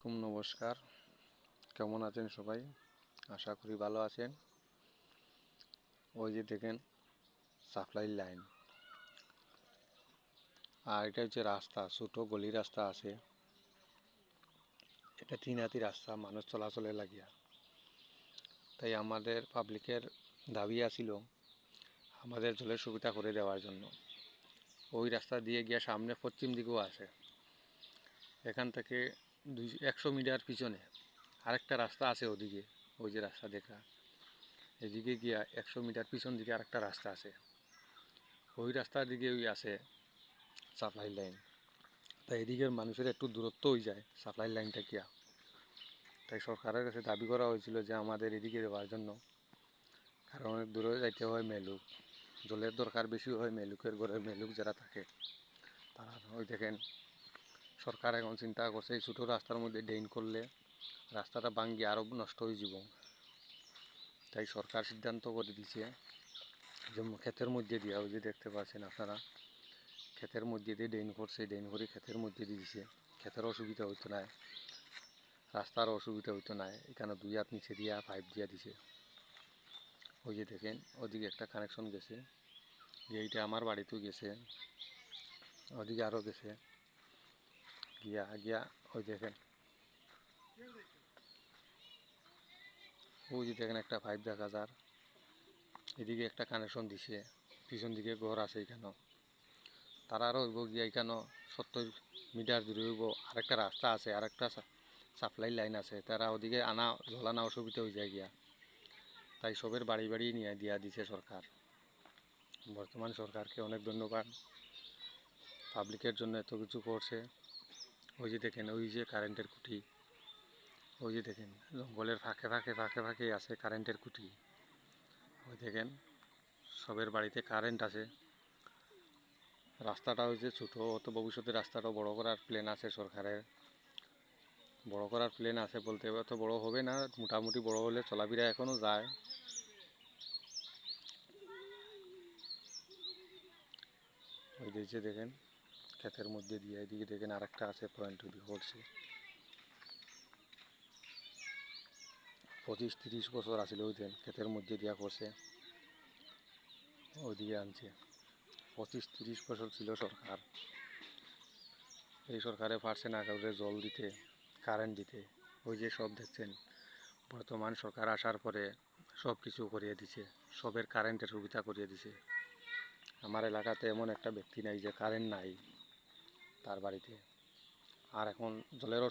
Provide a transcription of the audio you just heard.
নমস্কার, কেমন আছেন সবাই? আশা করি ভালো আছেন। ওই যে দেখেন সাপ্লাই লাইন, আর এটা হচ্ছে রাস্তা, ছোট গলি রাস্তা আছে। এটা 3 হাতি রাস্তা মানুষ চলাচলে লাগিয়া। তাই আমাদের পাবলিকের দাবি আছিল আমাদের জলের সুবিধা করে দেওয়ার জন্য। ওই রাস্তা দিয়ে গিয়া সামনে পশ্চিম দিকেও আছে। এখান থেকে 100 মিটার পিছনে আরেকটা রাস্তা আছে, ওদিকে ওই যে রাস্তা দেখা, এদিকে গিয়া 100 মিটার পিছন দিকে আরেকটা রাস্তা আছে। ওই রাস্তার দিকে ওই আছে সাপ্লাই লাইন। তাই এদিকের মানুষের একটু দূরত্ব হয়ে যায় সাপ্লাই লাইনটা গিয়া। তাই সরকারের কাছে দাবি করা হয়েছিল যে আমাদের এদিকে দেওয়ার জন্য, কারণ অনেক দূরে যাইতে হয়। মেলুক জলের দরকার বেশি হয়, মেলুকের ঘরে মেলুক যারা থাকে তারা। ওই দেখেন সরকার এখন চিন্তা করছে এই ছোটো রাস্তার মধ্যে ড্রেন করলে রাস্তাটা ভাঙ্গি আরও নষ্ট হয়ে যাব। তাই সরকার সিদ্ধান্ত করে দিছে যে ক্ষেতের মধ্যে দিয়া, ওই যে দেখতে পাচ্ছেন আপনারা, ক্ষেতের মধ্যে দিয়ে ড্রেন করছে, ড্রেন করে ক্ষেতের মধ্যে দিয়ে দিছে। ক্ষেতের অসুবিধা হইতো না, রাস্তার অসুবিধা হইতো না। এখানে 2 হাত নিচে দিয়া পাইপ দিয়া দিছে। ওই যে দেখেন ওদিকে একটা কানেকশন গেছে, এইটা আমার বাড়িতেও গেছে, ওদিকে আরও গেছে গিয়া গিয়া। ওই দেখেন, ওই যে দেখেন একটা পাইপ দেখা যার, এদিকে একটা কানেকশন দিছে। পিছন দিকে ঘর আছে এখানেও। তারা আরও হইব গিয়া এখানেও 70 মিটার দূরে হইব আরেকটা রাস্তা আছে, আরেকটা সাপ্লাই লাইন আছে। তারা ওদিকে আনা জল আনা অসুবিধা হয়ে যায় গিয়া। তাই সবের বাড়ি বাড়ি নিয়ে দিয়া দিছে সরকার। বর্তমান সরকারকে অনেক ধন্যবাদ, পাবলিকের জন্য এত কিছু করছে। ওই যে দেখেন ওই যে কারেন্টের খুঁটি, ওই যে দেখেন জঙ্গলের ফাঁকে ফাঁকে ফাঁকে ফাঁকে আছে কারেন্টের খুঁটি। ওই দেখেন সবের বাড়িতে কারেন্ট আছে। রাস্তাটা হয়েছে ছোটো, অত ভবিষ্যতে রাস্তাটা বড় করার প্ল্যান আছে সরকারের। বড় করার প্ল্যান আছে বলতে অত বড় হবে না, মোটামুটি বড় হলে চলাফেরা এখনও যায়। ওই যে দেখেন ক্ষেতের মধ্যে দিয়ে, এদিকে দেখেন আরেকটা আছে পয়েন্ট, ওদিকে করছে। 25-30 বছর আসলে ওই দেন ক্ষেতের মধ্যে দিয়া করছে, ওইদিকে আনছে। 25-30 বছর ছিল সরকার। এই সরকারে পারছে না কাউকে জল দিতে, কারেন্ট দিতে। ওই যে সব দেখছেন, বর্তমান সরকার আসার পরে সব কিছু করিয়ে দিছে, সবের কারেন্টের সুবিধা করিয়ে দিছে। আমার এলাকাতে এমন একটা ব্যক্তি নাই যে কারেন্ট নাই তার বাড়িতে। আর এখন জলেরও